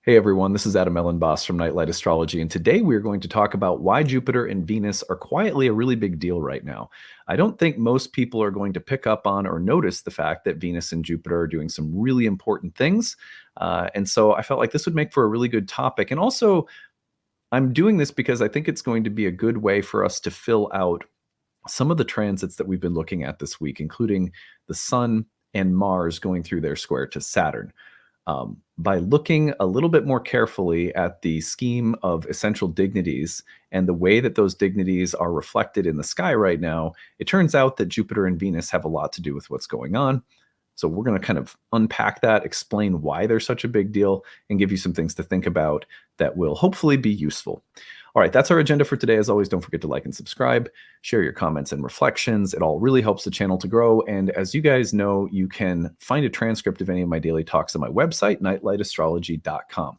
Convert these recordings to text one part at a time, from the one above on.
Hey everyone, this is Elenbaas from Nightlight Astrology, and today we're going to talk about why Jupiter and Venus are quietly a really big deal right now. I don't think most people are going to pick up on or notice the fact that Venus and Jupiter are doing some really important things. And so I felt like this would make for a really good topic. And also, I'm doing this because I think it's going to be a good way for us to fill out some of the transits that we've been looking at this week, including the Sun and Mars going through their square to Saturn. By looking a little bit more carefully at the scheme of essential dignities and the way that those dignities are reflected in the sky right now, it turns out that Jupiter and Venus have a lot to do with what's going on. So we're going to kind of unpack that, explain why they're such a big deal, and give you some things to think about that will hopefully be useful. All right, that's our agenda for today. As always, don't forget to like and subscribe, share your comments and reflections. It all really helps the channel to grow. And as you guys know, you can find a transcript of any of my daily talks on my website, nightlightastrology.com.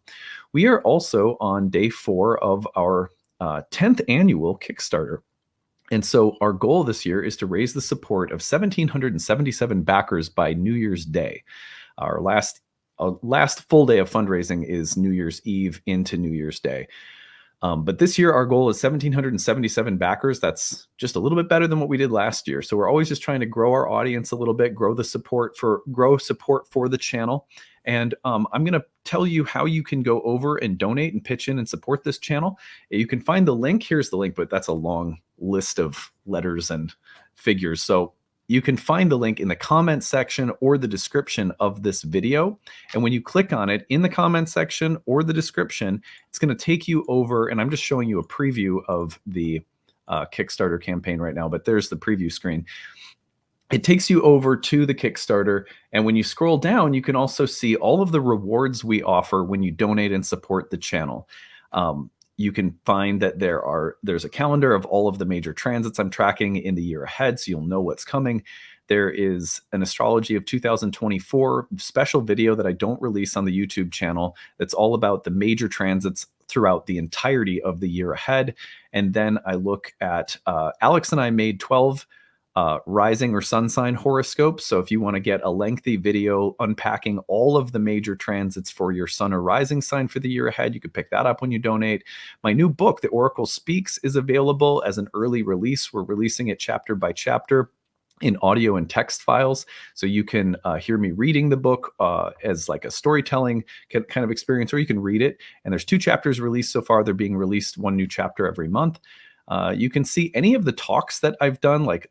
We are also on day 4 of our 10th annual Kickstarter. And so our goal this year is to raise the support of 1,777 backers by New Year's Day. Our last full day of fundraising is New Year's Eve into New Year's Day. But this year, our goal is 1,777 backers. That's just a little bit better than what we did last year. So we're always just trying to grow our audience a little bit, grow support for the channel. And I'm going to tell you how you can go over and donate and pitch in and support this channel. You can find the link. Here's the link, but that's a long list of letters and figures. So you can find the link in the comment section or the description of this video. And when you click on it in the comment section or the description, it's going to take you over. And I'm just showing you a preview of the Kickstarter campaign right now, but there's the preview screen. It takes you over to the Kickstarter. And when you scroll down, you can also see all of the rewards we offer when you donate and support the channel. You can find that there's a calendar of all of the major transits I'm tracking in the year ahead, so you'll know what's coming. There is an Astrology of 2024 special video that I don't release on the YouTube channel that's all about the major transits throughout the entirety of the year ahead. And then I look at, Alex and I made 12 rising or sun sign horoscopes. So if you want to get a lengthy video unpacking all of the major transits for your sun or rising sign for the year ahead, you could pick that up when you donate. My new book, The Oracle Speaks, is available as an early release. We're releasing it chapter by chapter in audio and text files. So you can hear me reading the book as like a storytelling kind of experience, or you can read it. And there's 2 chapters released so far. They're being released 1 new chapter every month. You can see any of the talks that I've done, like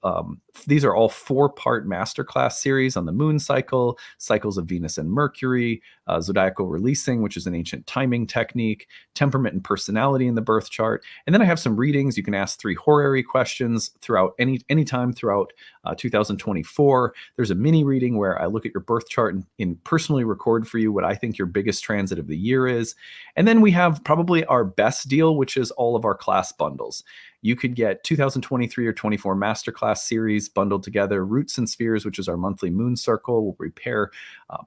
these are all 4-part masterclass series on the moon cycle, cycles of Venus and Mercury, zodiacal releasing, which is an ancient timing technique, temperament and personality in the birth chart. And then I have some readings. You can ask 3 horary questions throughout any time throughout 2024. There's a mini reading where I look at your birth chart and personally record for you what I think your biggest transit of the year is. And then we have probably our best deal, which is all of our class bundles. You could get 2023 or 24 masterclass series bundled together, Roots and Spheres, which is our monthly moon circle. We'll prepare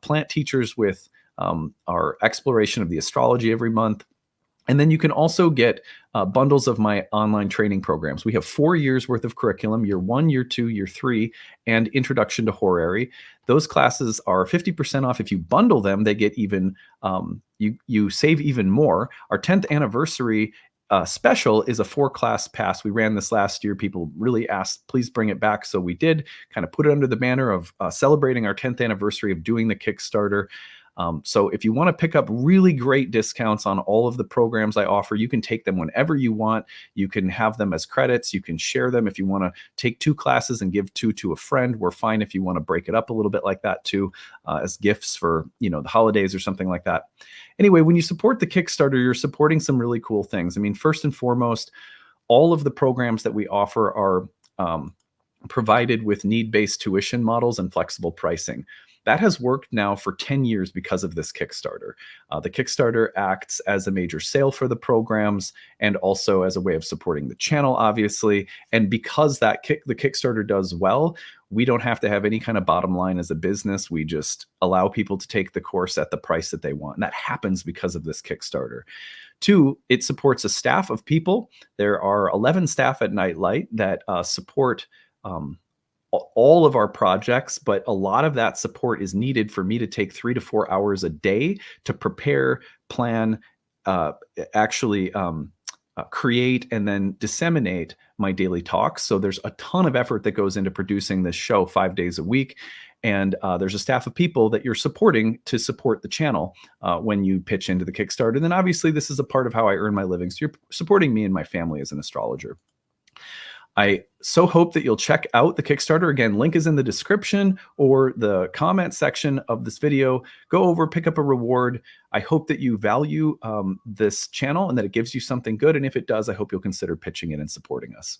plant teachers with our exploration of the astrology every month. And then you can also get bundles of my online training programs. We have 4 years worth of curriculum, year 1, year 2, year 3, and introduction to horary. Those classes are 50% off. If you bundle them, they get even, you save even more. Our 10th anniversary special is a 4-class pass. We ran this last year. People really asked, please bring it back. So we did kind of put it under the banner of celebrating our 10th anniversary of doing the Kickstarter. So if you want to pick up really great discounts on all of the programs I offer, you can take them whenever you want. You can have them as credits. You can share them. If you want to take 2 classes and give 2 to a friend, we're fine if you want to break it up a little bit like that too, as gifts for, the holidays or something like that. Anyway, when you support the Kickstarter, you're supporting some really cool things. I mean, first and foremost, all of the programs that we offer are provided with need-based tuition models and flexible pricing. That has worked now for 10 years because of this Kickstarter. The Kickstarter acts as a major sale for the programs and also as a way of supporting the channel, obviously. And because the Kickstarter does well, we don't have to have any kind of bottom line as a business. We just allow people to take the course at the price that they want. And that happens because of this Kickstarter. 2, it supports a staff of people. There are 11 staff at Nightlight that support all of our projects, but a lot of that support is needed for me to take 3 to 4 hours a day to prepare, plan, uh, actually create, and then disseminate my daily talks. So there's a ton of effort that goes into producing this show 5 days a week. And there's a staff of people that you're supporting to support the channel when you pitch into the Kickstarter. And then obviously this is a part of how I earn my living. So you're supporting me and my family as an astrologer. I so hope that you'll check out the Kickstarter. Again, link is in the description or the comment section of this video. Go over, pick up a reward. I hope that you value this channel and that it gives you something good. And if it does, I hope you'll consider pitching in and supporting us.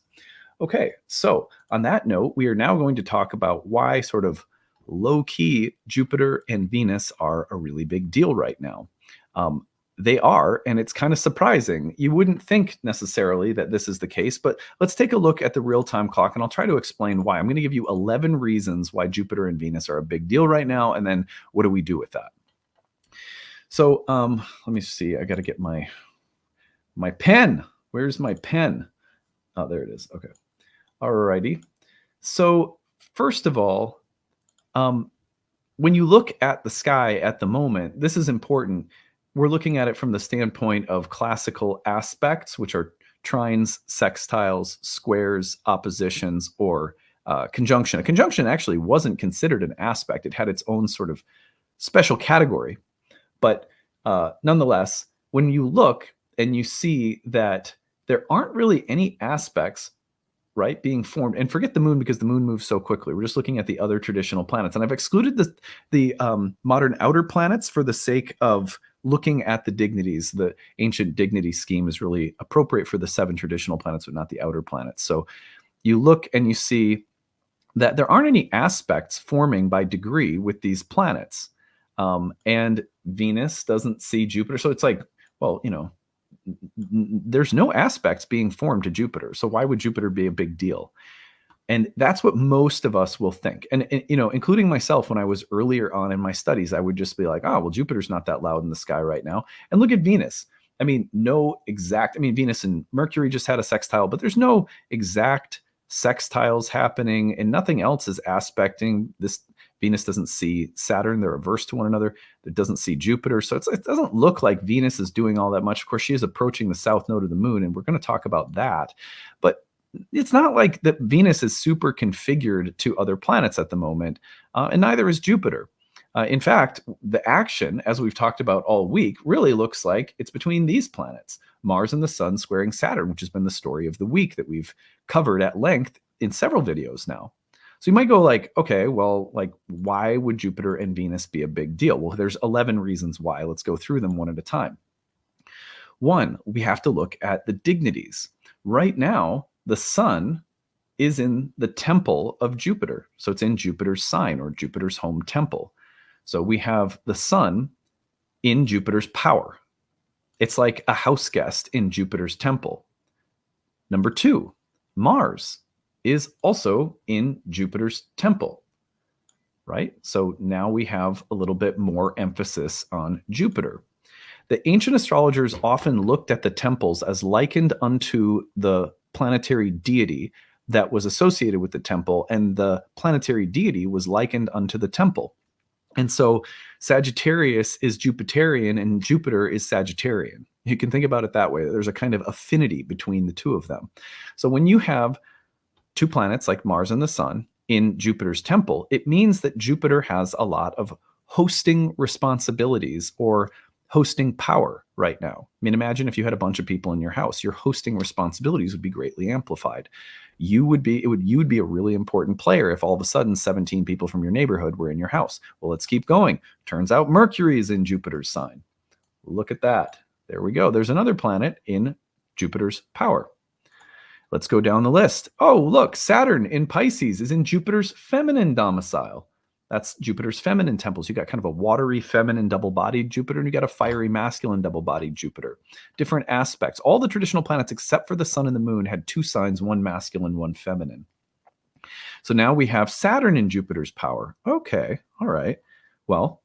Okay, so on that note, we are now going to talk about why sort of low-key Jupiter and Venus are a really big deal right now. They are, and it's kind of surprising. You wouldn't think necessarily that this is the case, but let's take a look at the real-time clock, and I'll try to explain why. I'm going to give you 11 reasons why Jupiter and Venus are a big deal right now, and then what do we do with that? So let me see. I got to get my pen. Where's my pen? Oh, there it is. Okay. All righty. So first of all, when you look at the sky at the moment, this is important. We're looking at it from the standpoint of classical aspects, which are trines, sextiles, squares, oppositions, or conjunction. A conjunction actually wasn't considered an aspect. It had its own sort of special category. But nonetheless, when you look and you see that there aren't really any aspects, right, being formed, and forget the moon because the moon moves so quickly. We're just looking at the other traditional planets. And I've excluded the modern outer planets for the sake of looking at the dignities. The ancient dignity scheme is really appropriate for the 7 traditional planets, but not the outer planets. So you look and you see that there aren't any aspects forming by degree with these planets. And Venus doesn't see Jupiter. So it's like, well, you know, there's no aspects being formed to Jupiter. So why would Jupiter be a big deal? And that's what most of us will think. And, you know, including myself, when I was earlier on in my studies, I would just be like, oh, well, Jupiter's not that loud in the sky right now. And look at Venus. I mean, Venus and Mercury just had a sextile, but there's no exact sextiles happening and nothing else is aspecting this. Venus doesn't see Saturn. They're reverse to one another. It doesn't see Jupiter. So it doesn't look like Venus is doing all that much. Of course, she is approaching the south node of the moon, and we're going to talk about that. But it's not like that Venus is super configured to other planets at the moment, and neither is Jupiter. In fact, the action, as we've talked about all week, really looks like it's between these planets, Mars and the Sun squaring Saturn, which has been the story of the week that we've covered at length in several videos now. So you might go like, okay, well, like, why would Jupiter and Venus be a big deal? Well, there's 11 reasons why. Let's go through them one at a time. One, we have to look at the dignities. Right now, the Sun is in the temple of Jupiter. So it's in Jupiter's sign or Jupiter's home temple. So we have the Sun in Jupiter's power. It's like a house guest in Jupiter's temple. Number 2, Mars is also in Jupiter's temple, right? So now we have a little bit more emphasis on Jupiter. The ancient astrologers often looked at the temples as likened unto the planetary deity that was associated with the temple, and the planetary deity was likened unto the temple. And so Sagittarius is Jupiterian and Jupiter is Sagittarian. You can think about it that way. There's a kind of affinity between the two of them. So when you have 2 planets like Mars and the Sun in Jupiter's temple, it means that Jupiter has a lot of hosting responsibilities or hosting power right now. I mean, imagine if you had a bunch of people in your house, your hosting responsibilities would be greatly amplified. You would be a really important player if all of a sudden 17 people from your neighborhood were in your house. Well, let's keep going. Turns out Mercury is in Jupiter's sign. Look at that. There we go. There's another planet in Jupiter's power. Let's go down the list. Oh, look, Saturn in Pisces is in Jupiter's feminine domicile. That's Jupiter's feminine temples. You got kind of a watery feminine double-bodied Jupiter, and you got a fiery masculine double-bodied Jupiter. Different aspects. All the traditional planets except for the Sun and the Moon had 2 signs, one masculine, one feminine. So now we have Saturn in Jupiter's power. Okay, all right. Well,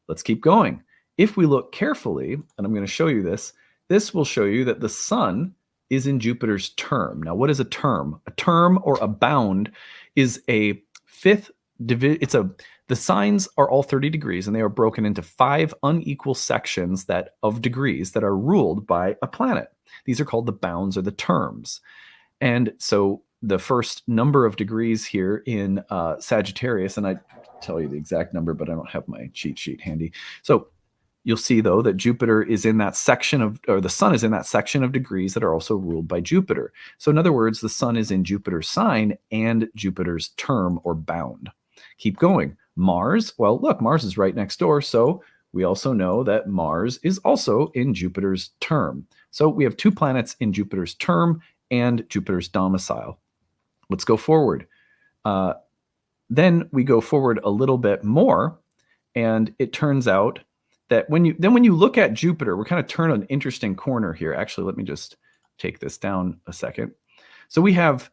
let's keep going. If we look carefully, and I'm going to show you this, this will show you that the Sun is in Jupiter's term. Now, what is a term? A term or a bound is a fifth division. The signs are all 30 degrees, and they are broken into 5 unequal sections of degrees that are ruled by a planet. These are called the bounds or the terms. And so the first number of degrees here in Sagittarius, and I tell you the exact number, but I don't have my cheat sheet handy. So you'll see, though, that Jupiter is in that section or the sun is in that section of degrees that are also ruled by Jupiter. So in other words, the sun is in Jupiter's sign and Jupiter's term or bound. Keep going. Mars, well, look, Mars is right next door. So we also know that Mars is also in Jupiter's term. So we have 2 planets in Jupiter's term and Jupiter's domicile. Let's go forward. Then we go forward a little bit more, and it turns out that when you look at Jupiter, we're kind of turn an interesting corner here. Actually, let me just take this down a second. So we have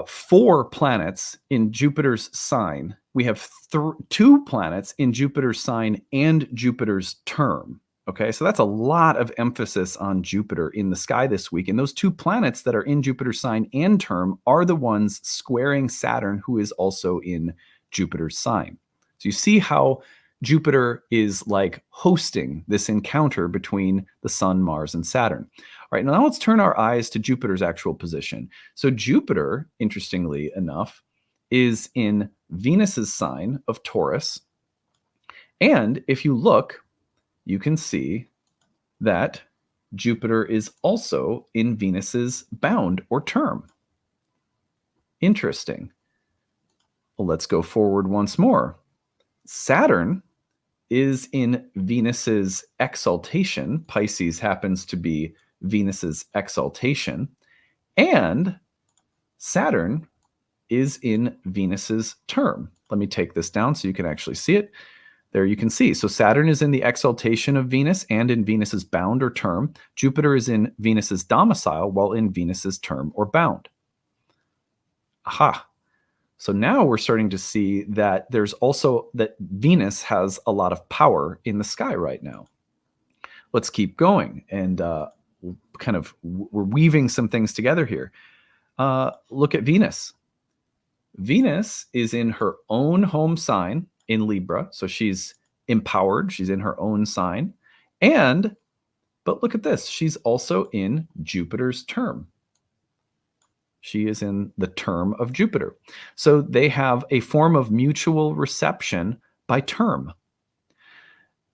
4 planets in Jupiter's sign. We have 2 planets in Jupiter's sign and Jupiter's term. Okay, so that's a lot of emphasis on Jupiter in the sky this week. And those 2 planets that are in Jupiter's sign and term are the ones squaring Saturn, who is also in Jupiter's sign. So you see how Jupiter is like hosting this encounter between the Sun, Mars, and Saturn. All right, now let's turn our eyes to Jupiter's actual position. So Jupiter, interestingly enough, is in Venus's sign of Taurus. And if you look, you can see that Jupiter is also in Venus's bound or term. Interesting. Well, let's go forward once more. Saturn is in Venus's exaltation. Pisces happens to be Venus's exaltation. And Saturn is in Venus's term. Let me take this down so you can actually see it. There you can see. So Saturn is in the exaltation of Venus and in Venus's bound or term. Jupiter is in Venus's domicile while in Venus's term or bound. Aha. So now we're starting to see that there's also that Venus has a lot of power in the sky right now. Let's keep going, and we're weaving some things together here. Look at Venus. Venus is in her own home sign in Libra, so she's empowered. She's in her own sign, but look at this. She's also in Jupiter's term. She is in the term of Jupiter. So they have a form of mutual reception by term.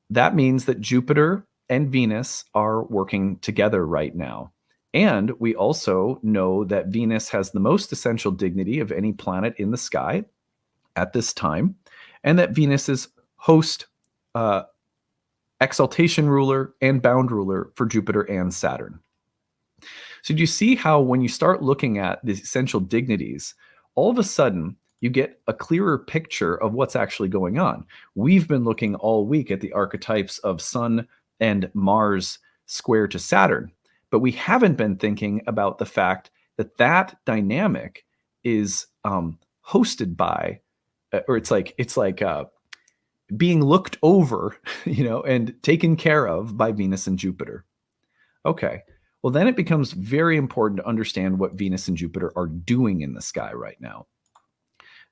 That means that Jupiter and Venus are working together right now. And we also know that Venus has the most essential dignity of any planet in the sky at this time, and that Venus is host, exaltation ruler, and bound ruler for Jupiter and Saturn. So do you see how when you start looking at the essential dignities, all of a sudden you get a clearer picture of what's actually going on? We've been looking all week at the archetypes of Sun and Mars square to Saturn, but we haven't been thinking about the fact that that dynamic is hosted by, or it's like being looked over, and taken care of by Venus and Jupiter. Okay. Well, then it becomes very important to understand what Venus and Jupiter are doing in the sky right now.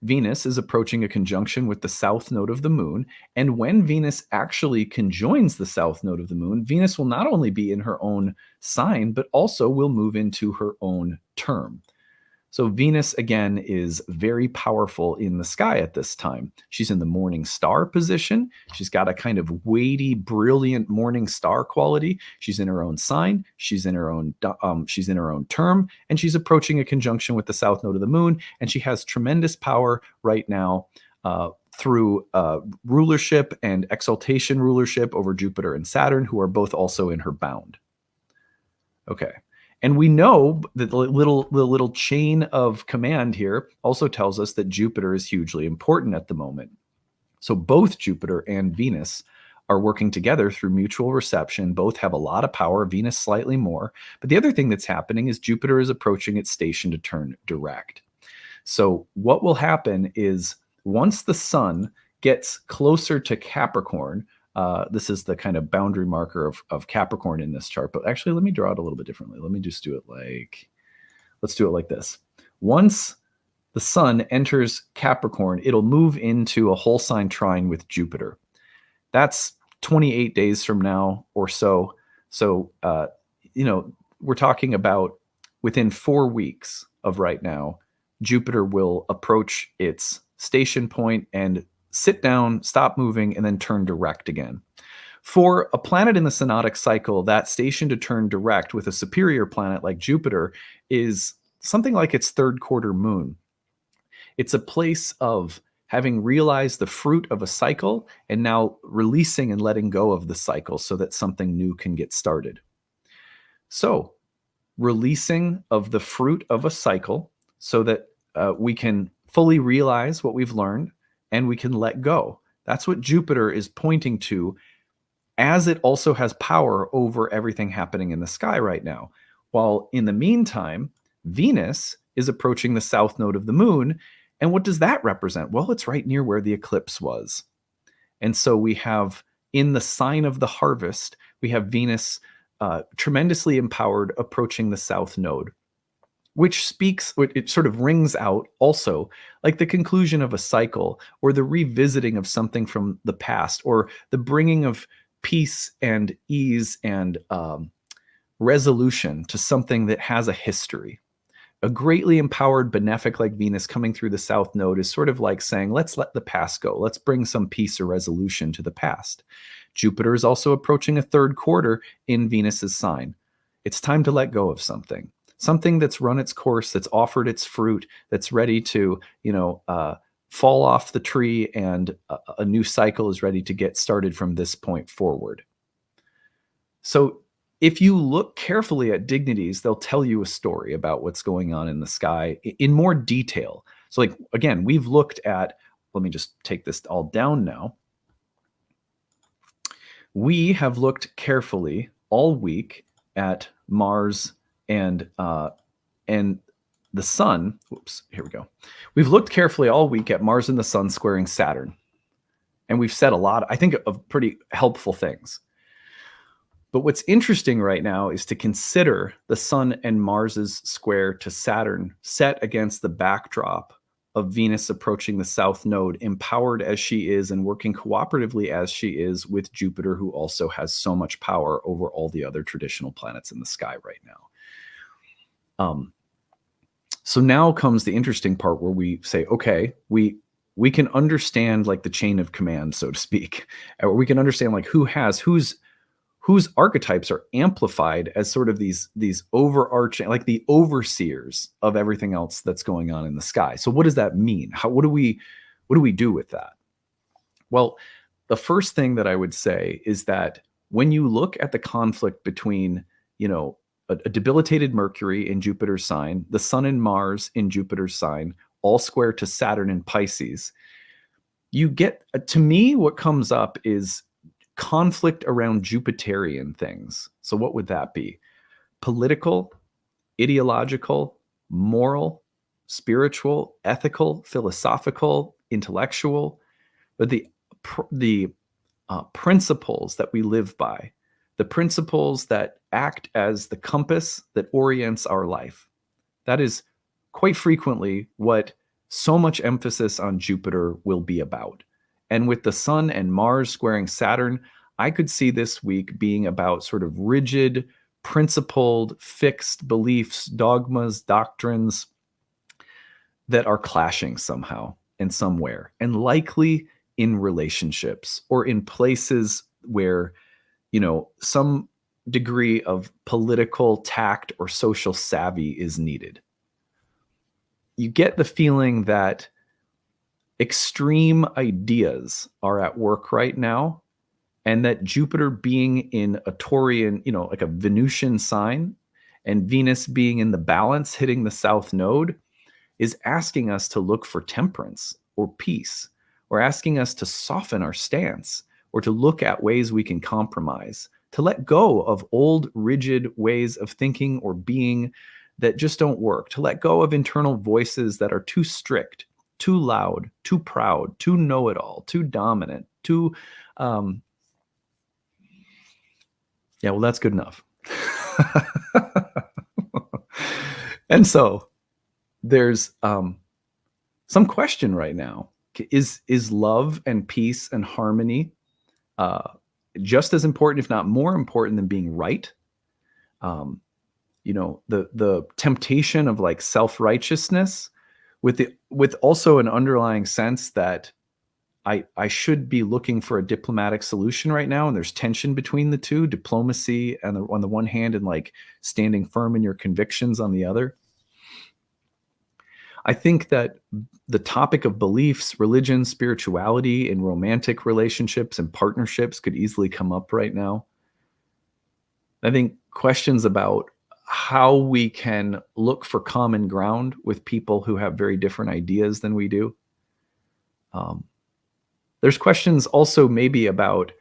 Venus is approaching a conjunction with the south node of the moon, and when Venus actually conjoins the south node of the moon, Venus will not only be in her own sign, but also will move into her own term. So Venus, again, is very powerful in the sky at this time. She's in the morning star position. She's got a kind of weighty, brilliant morning star quality. She's in her own sign. She's in her own term, and she's approaching a conjunction with the south node of the moon. And she has tremendous power right now through rulership and exaltation rulership over Jupiter and Saturn, who are both also in her bound. Okay. And we know that the little chain of command here also tells us that Jupiter is hugely important at the moment. So both Jupiter and Venus are working together through mutual reception. Both have a lot of power, Venus slightly more. But the other thing that's happening is Jupiter is approaching its station to turn direct. So what will happen is once the sun gets closer to Capricorn, This is the kind of boundary marker of Capricorn in this chart. But actually, let me draw it a little bit differently. Let me just do it let's do it like this. Once the sun enters Capricorn, it'll move into a whole sign trine with Jupiter. That's 28 days from now or so. So, we're talking about within 4 weeks of right now, Jupiter will approach its station point and sit down, stop moving, and then turn direct again. For a planet in the synodic cycle, that station to turn direct with a superior planet like Jupiter is something like its third quarter moon. It's a place of having realized the fruit of a cycle and now releasing and letting go of the cycle so that something new can get started. So, releasing of the fruit of a cycle so that we can fully realize what we've learned and we can let go. That's what Jupiter is pointing to, as it also has power over everything happening in the sky right now. While in the meantime, Venus is approaching the south node of the moon. And what does that represent? Well, it's right near where the eclipse was. And so we have in the sign of the harvest, we have Venus tremendously empowered approaching the south node, which speaks, it sort of rings out also like the conclusion of a cycle or the revisiting of something from the past or the bringing of peace and ease and resolution to something that has a history. A greatly empowered benefic like Venus coming through the south node is sort of like saying, let's let the past go. Let's bring some peace or resolution to the past. Jupiter is also approaching a third quarter in Venus's sign. It's time to let go of something that's run its course, that's offered its fruit, that's ready to, fall off the tree, and a new cycle is ready to get started from this point forward. So if you look carefully at dignities, they'll tell you a story about what's going on in the sky in more detail. So like, again, we've looked at, let me just take this all down now. We have looked carefully all week at Mars and the sun. Whoops, here we go. We've looked carefully all week at Mars and the sun squaring Saturn. And we've said a lot, I think, of pretty helpful things. But what's interesting right now is to consider the sun and Mars's square to Saturn set against the backdrop of Venus approaching the south node, empowered as she is and working cooperatively as she is with Jupiter, who also has so much power over all the other traditional planets in the sky right now. So now comes the interesting part where we say, okay, we can understand like the chain of command, so to speak, or we can understand like whose archetypes are amplified as sort of these overarching, like the overseers of everything else that's going on in the sky. So what does that mean? What do we do with that? Well, the first thing that I would say is that when you look at the conflict between, a debilitated Mercury in Jupiter's sign, the sun and Mars in Jupiter's sign, all square to Saturn in Pisces, you get, to me, what comes up is conflict around Jupiterian things. So what would that be? Political, ideological, moral, spiritual, ethical, philosophical, intellectual, but the principles that we live by, the principles that act as the compass that orients our life. That is quite frequently what so much emphasis on Jupiter will be about. And with the sun and Mars squaring Saturn, I could see this week being about sort of rigid, principled, fixed beliefs, dogmas, doctrines that are clashing somehow and somewhere, and likely in relationships or in places where, some degree of political tact or social savvy is needed. You get the feeling that extreme ideas are at work right now, and that Jupiter being in a Taurian, like a Venusian sign, and Venus being in the balance hitting the south node is asking us to look for temperance or peace, or asking us to soften our stance, or to look at ways we can compromise, to let go of old, rigid ways of thinking or being that just don't work, to let go of internal voices that are too strict, too loud, too proud, too know-it-all, too dominant, too Yeah, well, that's good enough. And so there's some question right now. Is love and peace and harmony uh, just as important, if not more important, than being right? Um, the temptation of like self-righteousness with also an underlying sense that I should be looking for a diplomatic solution right now, and there's tension between the two, diplomacy and on the one hand, and like standing firm in your convictions on the other. I think that the topic of beliefs, religion, spirituality, and romantic relationships and partnerships could easily come up right now. I think questions about how we can look for common ground with people who have very different ideas than we do. Um, there's questions also maybe about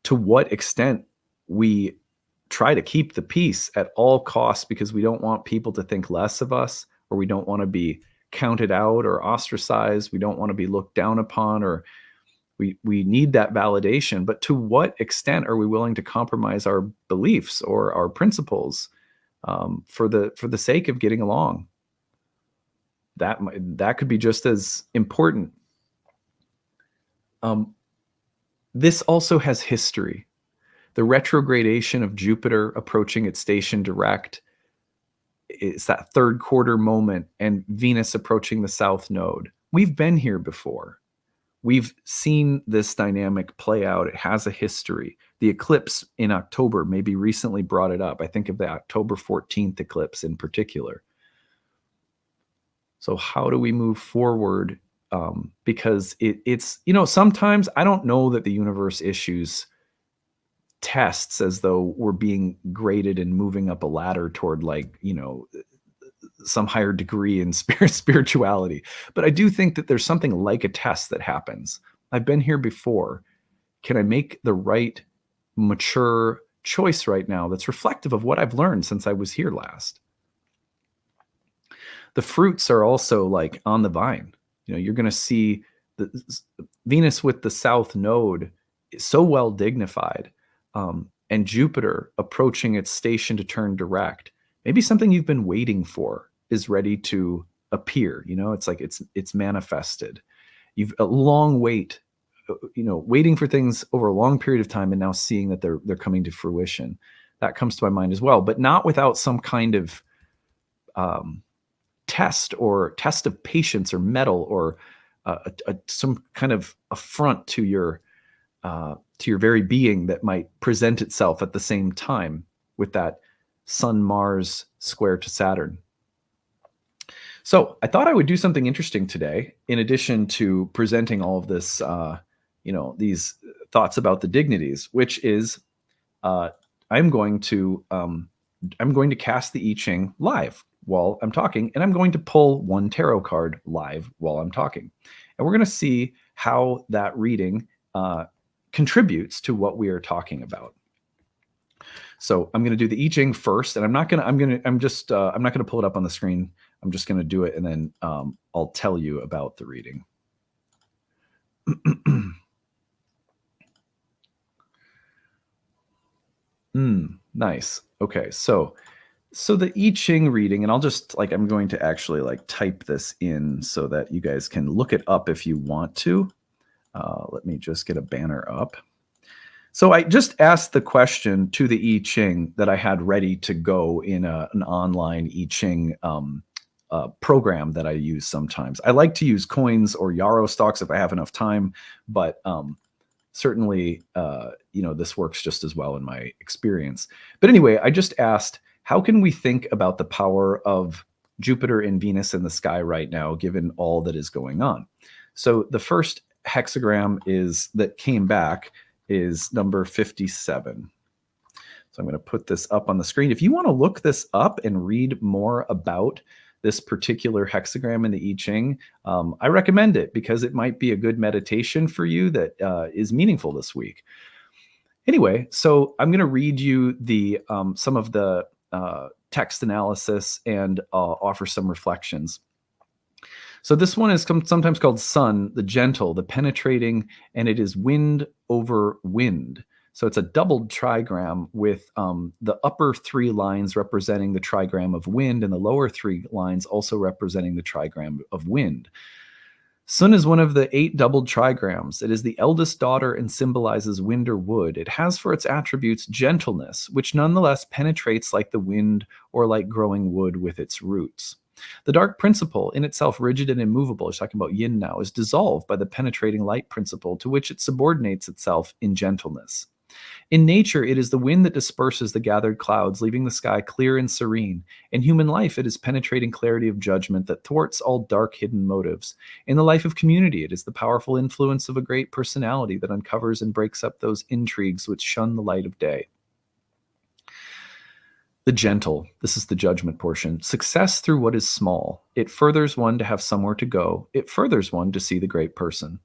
to what extent we try to keep the peace at all costs because we don't want people to think less of us, or we don't want to be counted out or ostracized. We don't want to be looked down upon, or we need that validation. But to what extent are we willing to compromise our beliefs or our principles for the sake of getting along? That could be just as important. Um, this also has history. The retrogradation of Jupiter approaching its station direct, it's that third quarter moment, and Venus approaching the south node. We've been here before. We've seen this dynamic play out. It has a history. The eclipse in October maybe recently brought it up. I think of the October 14th eclipse in particular. So how do we move forward? Because it's, sometimes I don't know that the universe issues tests as though we're being graded and moving up a ladder toward like, some higher degree in spirituality. But I do think that there's something like a test that happens. I've been here before. Can I make the right, mature choice right now that's reflective of what I've learned since I was here last? The fruits are also like on the vine. You're going to see the Venus with the south node is so well dignified, and Jupiter approaching its station to turn direct. Maybe something you've been waiting for is ready to appear. It's like it's manifested. You've a long wait, waiting for things over a long period of time, and now seeing that they're coming to fruition. That comes to my mind as well, but not without some kind of test of patience or mettle, or some kind of affront to your very being that might present itself at the same time with that Sun Mars square to Saturn. So I thought I would do something interesting today, in addition to presenting all of this, these thoughts about the dignities, which is I'm going to cast the I Ching live while I'm talking, and I'm going to pull one tarot card live while I'm talking, and we're going to see how that reading contributes to what we are talking about. So I'm going to do the I Ching first, and I'm not going to pull it up on the screen. I'm just going to do it, and then I'll tell you about the reading. Nice. Okay, so the I Ching reading, and I'll just I'm going to actually type this in so that you guys can look it up if you want to. Let me just get a banner up. So I just asked the question to the I Ching that I had ready to go in an online I Ching program that I use sometimes. I like to use coins or yarrow stalks if I have enough time, but certainly, this works just as well in my experience. But anyway, I just asked, how can we think about the power of Jupiter and Venus in the sky right now, given all that is going on? So the first hexagram that came back is number 57. So I'm going to put this up on the screen. If you want to look this up and read more about this particular hexagram in the I Ching, I recommend it because it might be a good meditation for you that is meaningful this week. Anyway, so I'm going to read you some of the text analysis and offer some reflections. So this one is sometimes called Sun, the gentle, the penetrating, and it is wind over wind. So it's a doubled trigram with the upper 3 lines representing the trigram of wind and the lower 3 lines also representing the trigram of wind. Sun is one of the 8 doubled trigrams. It is the eldest daughter and symbolizes wind or wood. It has for its attributes gentleness, which nonetheless penetrates like the wind or like growing wood with its roots. The dark principle, in itself rigid and immovable, is talking about yin now, is dissolved by the penetrating light principle to which it subordinates itself in gentleness. In nature, it is the wind that disperses the gathered clouds, leaving the sky clear and serene. In human life, it is penetrating clarity of judgment that thwarts all dark hidden motives. In the life of community, it is the powerful influence of a great personality that uncovers and breaks up those intrigues which shun the light of day. The gentle, this is the judgment portion. Success through what is small. It furthers one to have somewhere to go. It furthers one to see the great person.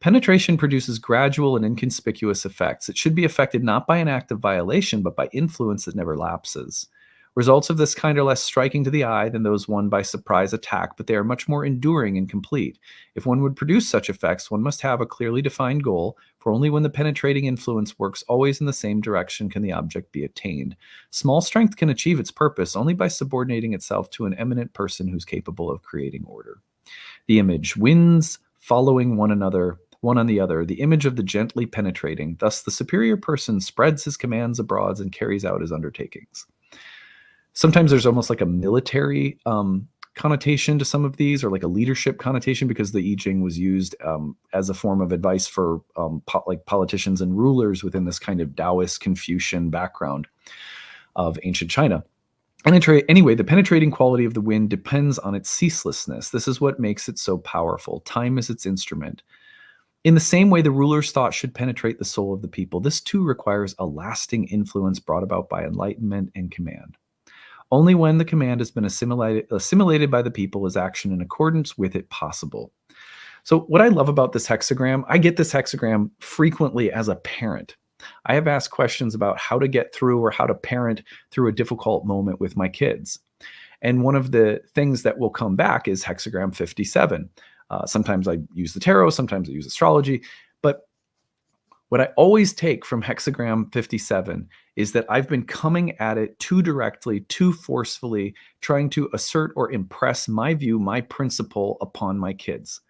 Penetration produces gradual and inconspicuous effects. It should be affected not by an act of violation, but by influence that never lapses. Results of this kind are less striking to the eye than those won by surprise attack, but they are much more enduring and complete. If one would produce such effects, one must have a clearly defined goal, for only when the penetrating influence works always in the same direction can the object be attained. Small strength can achieve its purpose only by subordinating itself to an eminent person who's capable of creating order. The image, winds following one another, one on the other, the image of the gently penetrating. Thus, the superior person spreads his commands abroad and carries out his undertakings. Sometimes there's almost like a military connotation to some of these, or like a leadership connotation, because the I Ching was used as a form of advice for like politicians and rulers within this kind of Taoist Confucian background of ancient China. Anyway, the penetrating quality of the wind depends on its ceaselessness. This is what makes it so powerful. Time is its instrument. In the same way the ruler's thought should penetrate the soul of the people, this too requires a lasting influence brought about by enlightenment and command. Only when the command has been assimilated by the people is action in accordance with it possible. So what I love about this hexagram, I get this hexagram frequently as a parent. I have asked questions about how to get through or how to parent through a difficult moment with my kids. And one of the things that will come back is hexagram 57. Sometimes I use the tarot, sometimes I use astrology, but what I always take from hexagram 57 is that I've been coming at it too directly, too forcefully, trying to assert or impress my view, my principle upon my kids,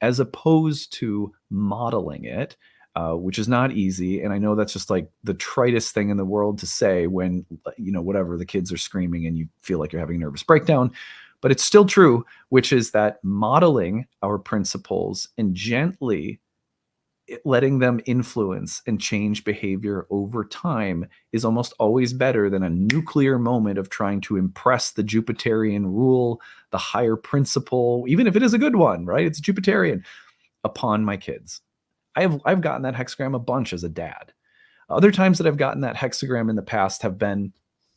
as opposed to modeling it, which is not easy. And I know that's just like the tritest thing in the world to say when, whatever, the kids are screaming and you feel like you're having a nervous breakdown. But it's still true, which is that modeling our principles and gently letting them influence and change behavior over time is almost always better than a nuclear moment of trying to impress the Jupiterian rule, the higher principle, even if it is a good one, right? It's Jupiterian, upon my kids. I've gotten that hexagram a bunch as a dad. Other times that I've gotten that hexagram in the past have been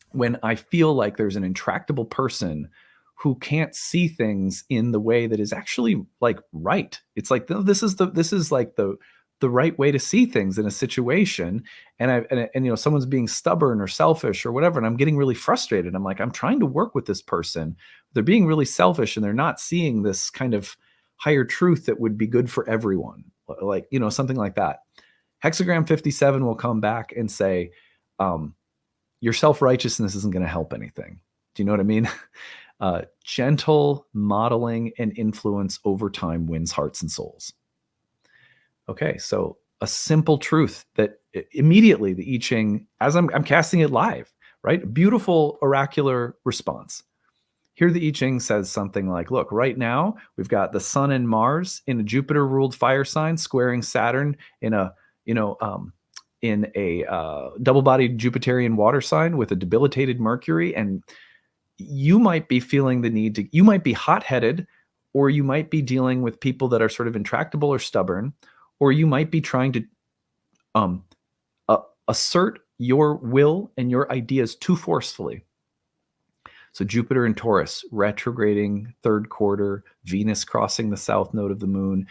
when I feel like there's an intractable person who can't see things in the way that is actually like right. It's like this is like the right way to see things in a situation, and someone's being stubborn or selfish or whatever, and I'm getting really frustrated. I'm like, I'm trying to work with this person. They're being really selfish and they're not seeing this kind of higher truth that would be good for everyone, like something like that. Hexagram 57 will come back and say, your self-righteousness isn't going to help anything. Do you know what I mean? Gentle modeling and influence over time wins hearts and souls. Okay, so a simple truth that immediately the I Ching, as I'm casting it live, right? Beautiful oracular response. Here the I Ching says something like, look, right now we've got the Sun and Mars in a Jupiter-ruled fire sign squaring Saturn in a double-bodied Jupiterian water sign with a debilitated Mercury, and you might be feeling the need to, you might be hot-headed, or you might be dealing with people that are sort of intractable or stubborn, or you might be trying to assert your will and your ideas too forcefully. So Jupiter in Taurus, retrograding third quarter, Venus crossing the south node of the moon.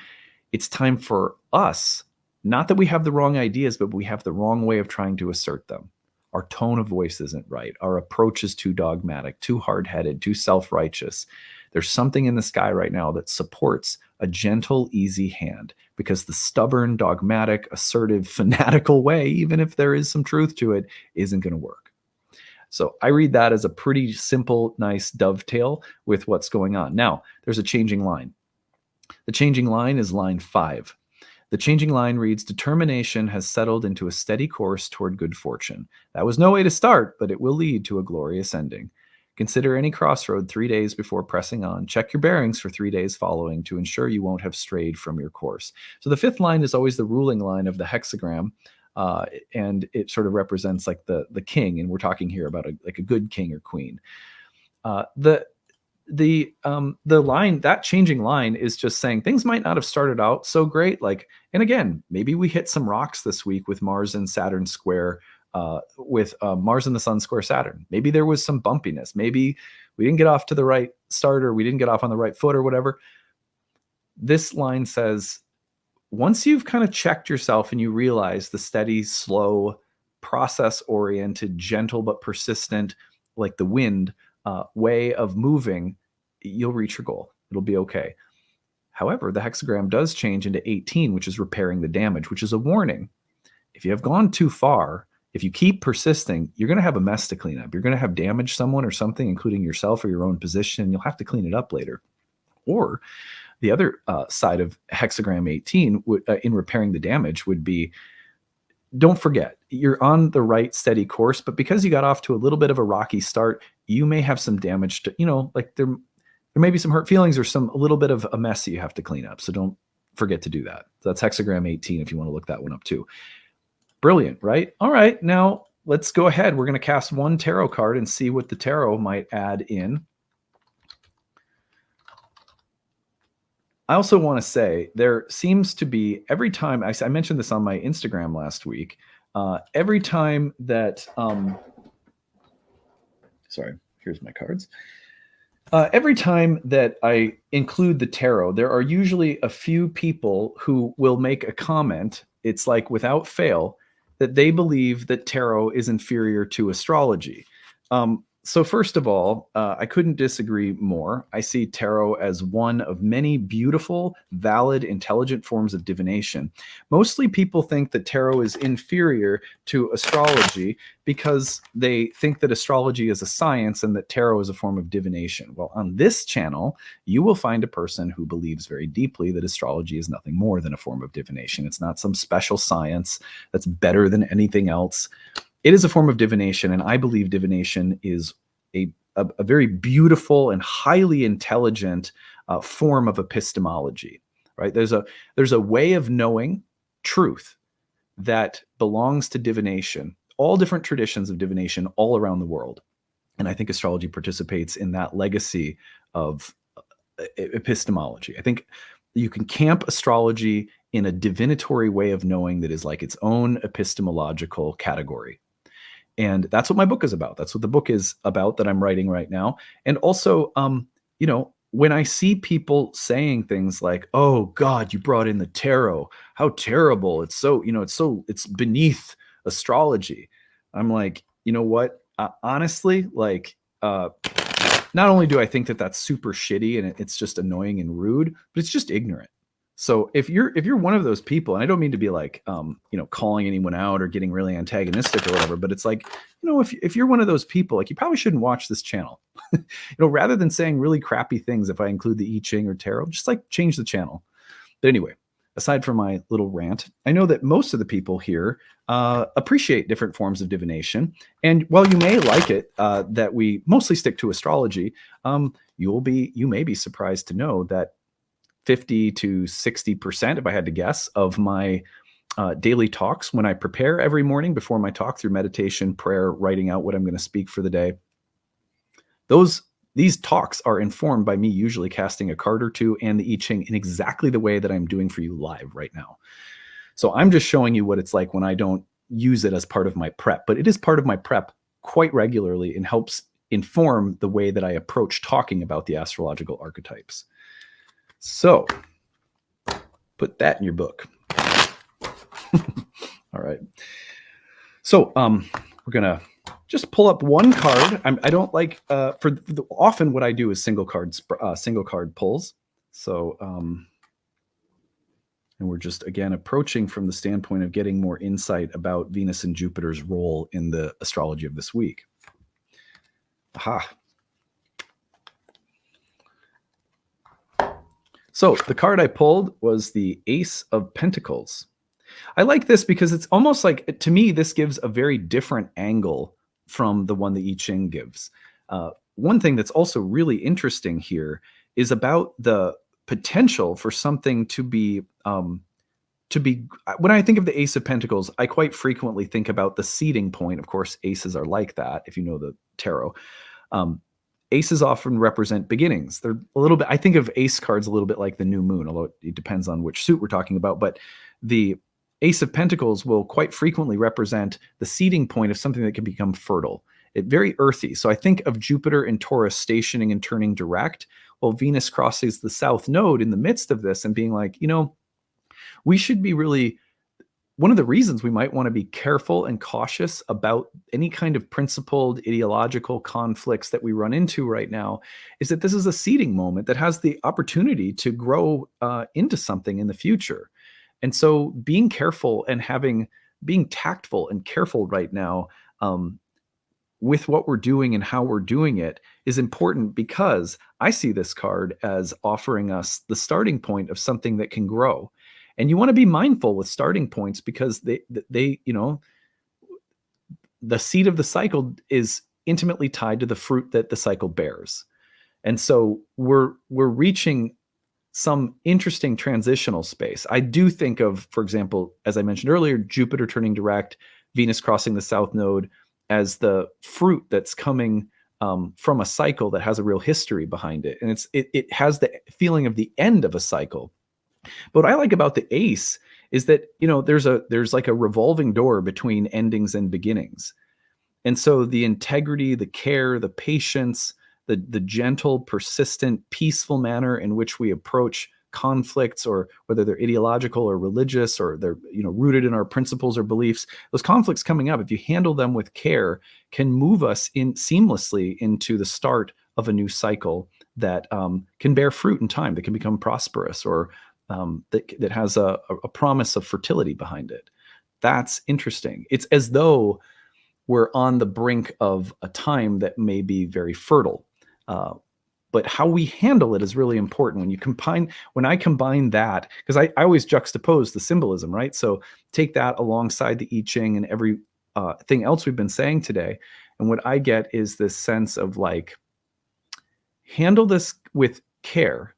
It's time for us, not that we have the wrong ideas, but we have the wrong way of trying to assert them. Our tone of voice isn't right. Our approach is too dogmatic, too hard-headed, too self-righteous. There's something in the sky right now that supports a gentle, easy hand, because the stubborn, dogmatic, assertive, fanatical way, even if there is some truth to it, isn't going to work. So I read that as a pretty simple, nice dovetail with what's going on. Now, there's a changing line. The changing line is line 5. The changing line reads, determination has settled into a steady course toward good fortune. That was no way to start, but it will lead to a glorious ending. Consider any crossroad 3 days before pressing on. Check your bearings for 3 days following to ensure you won't have strayed from your course. So the 5th line is always the ruling line of the hexagram, and it sort of represents like the king, and we're talking here about like a good king or queen. The line, that changing line, is just saying things might not have started out so great. Like, and again, maybe we hit some rocks this week with Mars and Saturn square, with Mars and the Sun square Saturn. Maybe there was some bumpiness. Maybe we didn't get off to the right start, or we didn't get off on the right foot, or whatever. This line says, once you've kind of checked yourself and you realize the steady, slow, process-oriented, gentle but persistent, like the wind, way of moving, you'll reach your goal. It'll be okay. However, the hexagram does change into 18, which is repairing the damage, which is a warning. If you have gone too far, if you keep persisting, you're going to have a mess to clean up. You're going to have damaged someone or something, including yourself or your own position. You'll have to clean it up later. Or the other side of hexagram 18 in repairing the damage would be, don't forget, you're on the right steady course, but because you got off to a little bit of a rocky start, you may have some damage to, like there may be some hurt feelings or a little bit of a mess that you have to clean up. So don't forget to do that. So that's hexagram 18 if you want to look that one up too. Brilliant, right? All right, now let's go ahead. We're going to cast one tarot card and see what the tarot might add in. I also want to say there seems to be, every time, I mentioned this on my Instagram last week, every time that, sorry, here's my cards. Every time that I include the tarot, there are usually a few people who will make a comment, it's like without fail, that they believe that tarot is inferior to astrology. So first of all, I couldn't disagree more. I see tarot as one of many beautiful, valid, intelligent forms of divination. Mostly people think that tarot is inferior to astrology because they think that astrology is a science and that tarot is a form of divination. Well, on this channel, you will find a person who believes very deeply that astrology is nothing more than a form of divination. It's not some special science that's better than anything else. It is a form of divination, and I believe divination is a very beautiful and highly intelligent form of epistemology, right? There's a way of knowing truth that belongs to divination, all different traditions of divination all around the world. And I think astrology participates in that legacy of epistemology. I think you can camp astrology in a divinatory way of knowing that is like its own epistemological category. And that's what my book is about. That's what the book is about that I'm writing right now. And also, when I see people saying things like, "Oh God, you brought in the tarot. How terrible. It's so, it's beneath astrology." I'm like, you know what? Honestly, like, not only do I think that that's super shitty and it's just annoying and rude, but it's just ignorant. So if you're one of those people, and I don't mean to be like, calling anyone out or getting really antagonistic or whatever, but it's like, if you're one of those people, like, you probably shouldn't watch this channel. Rather than saying really crappy things, if I include the I Ching or tarot, just like change the channel. But anyway, aside from my little rant, I know that most of the people here appreciate different forms of divination. And while you may like it, that we mostly stick to astrology, you may be surprised to know that 50 to 60%, if I had to guess, of my daily talks, when I prepare every morning before my talk through meditation, prayer, writing out what I'm going to speak for the day, these talks are informed by me usually casting a card or two and the I Ching in exactly the way that I'm doing for you live right now. So I'm just showing you what it's like when I don't use it as part of my prep, but it is part of my prep quite regularly and helps inform the way that I approach talking about the astrological archetypes. So put that in your book. All right. So we're going to just pull up one card. I don't like, often what I do is single card pulls. So And we're just, again, approaching from the standpoint of getting more insight about Venus and Jupiter's role in the astrology of this week. Aha. So the card I pulled was the Ace of Pentacles. I like this because it's almost like, to me, this gives a very different angle from the one the I Ching gives. One thing that's also really interesting here is about the potential for something to be when I think of the Ace of Pentacles, I quite frequently think about the seeding point. Of course, aces are like that, if you know the tarot. Um, Aces often represent beginnings. They're a little bit, I think of ace cards a little bit like the new moon, although it depends on which suit we're talking about. But the Ace of Pentacles will quite frequently represent the seeding point of something that can become fertile. It's very earthy. So I think of Jupiter and Taurus stationing and turning direct, while Venus crosses the south node in the midst of this and being like, we should be really, one of the reasons we might want to be careful and cautious about any kind of principled ideological conflicts that we run into right now is that this is a seeding moment that has the opportunity to grow into something in the future. And so being careful and being tactful and careful right now with what we're doing and how we're doing it is important, because I see this card as offering us the starting point of something that can grow. And you want to be mindful with starting points, because they the seed of the cycle is intimately tied to the fruit that the cycle bears. And so we're reaching some interesting transitional space. I do think of, for example, as I mentioned earlier, Jupiter turning direct, Venus crossing the south node as the fruit that's coming from a cycle that has a real history behind it. And it has the feeling of the end of a cycle. But what I like about the ace is that, there's like a revolving door between endings and beginnings. And so the integrity, the care, the patience, the gentle, persistent, peaceful manner in which we approach conflicts, or whether they're ideological or religious, or they're rooted in our principles or beliefs, those conflicts coming up, if you handle them with care, can move us in seamlessly into the start of a new cycle that can bear fruit in time, that can become prosperous, or that has a promise of fertility behind it. That's interesting. It's as though we're on the brink of a time that may be very fertile. But how we handle it is really important. When I combine that, because I always juxtapose the symbolism, right? So take that alongside the I Ching and every thing else we've been saying today. And what I get is this sense of like, handle this with care.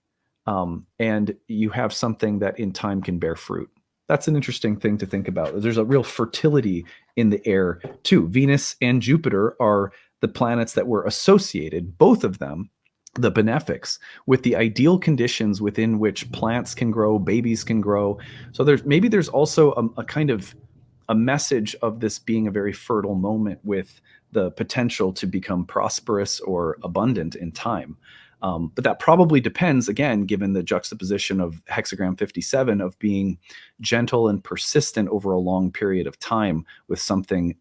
And you have something that in time can bear fruit. That's an interesting thing to think about. There's a real fertility in the air too. Venus and Jupiter are the planets that were associated, both of them, the benefics, with the ideal conditions within which plants can grow, babies can grow. So there's also a kind of a message of this being a very fertile moment with the potential to become prosperous or abundant in time. But that probably depends, again, given the juxtaposition of hexagram 57 of being gentle and persistent over a long period of time with something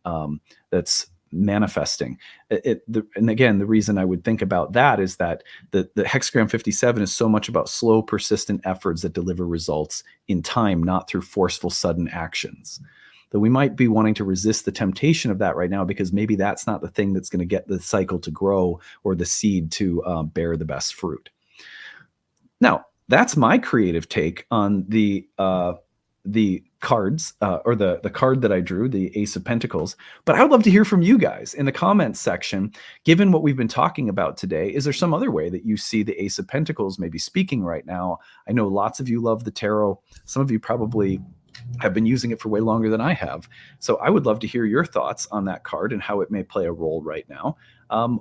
that's manifesting. And again, the reason I would think about that is that the hexagram 57 is so much about slow, persistent efforts that deliver results in time, not through forceful, sudden actions. That we might be wanting to resist the temptation of that right now, because maybe that's not the thing that's going to get the cycle to grow or the seed to bear the best fruit. Now, that's my creative take on the cards, or the card that I drew, the Ace of Pentacles. But I would love to hear from you guys in the comments section. Given what we've been talking about today, is there some other way that you see the Ace of Pentacles maybe speaking right now? I know lots of you love the tarot. Some of you probably have been using it for way longer than I have. So I would love to hear your thoughts on that card and how it may play a role right now,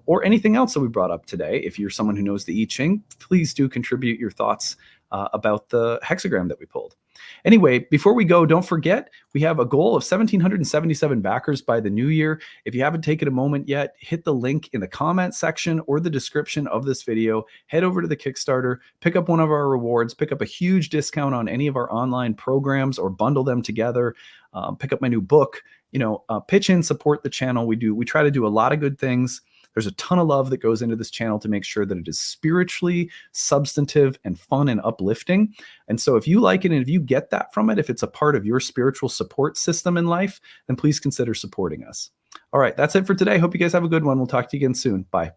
or anything else that we brought up today. If you're someone who knows the I Ching, please do contribute your thoughts about the hexagram that we pulled. Anyway, before we go, don't forget, we have a goal of 1,777 backers by the new year. If you haven't taken a moment yet, hit the link in the comment section or the description of this video. Head over to the Kickstarter, pick up one of our rewards, pick up a huge discount on any of our online programs, or bundle them together. Pick up my new book. Pitch in, support the channel. We try to do a lot of good things. There's a ton of love that goes into this channel to make sure that it is spiritually substantive and fun and uplifting. And so if you like it and if you get that from it, if it's a part of your spiritual support system in life, then please consider supporting us. All right, that's it for today. Hope you guys have a good one. We'll talk to you again soon. Bye.